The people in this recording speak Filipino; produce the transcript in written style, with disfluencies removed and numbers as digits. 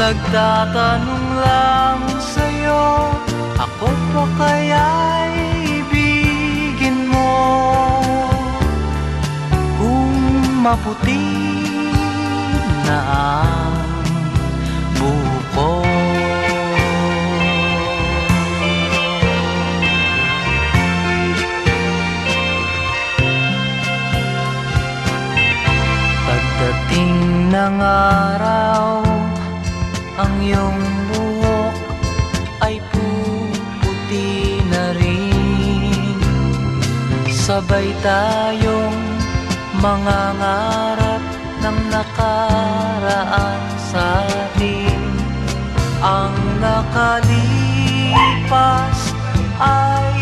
Nagtatanong lang sa'yo, ako pa kaya'y ibigin mo? Kung maputi na ang buko. Pagdating ng araw, ang iyong buhok ay puputi na rin. Sabay tayong mangangarap ng nakaraan sa atin. Ang nakalipas ay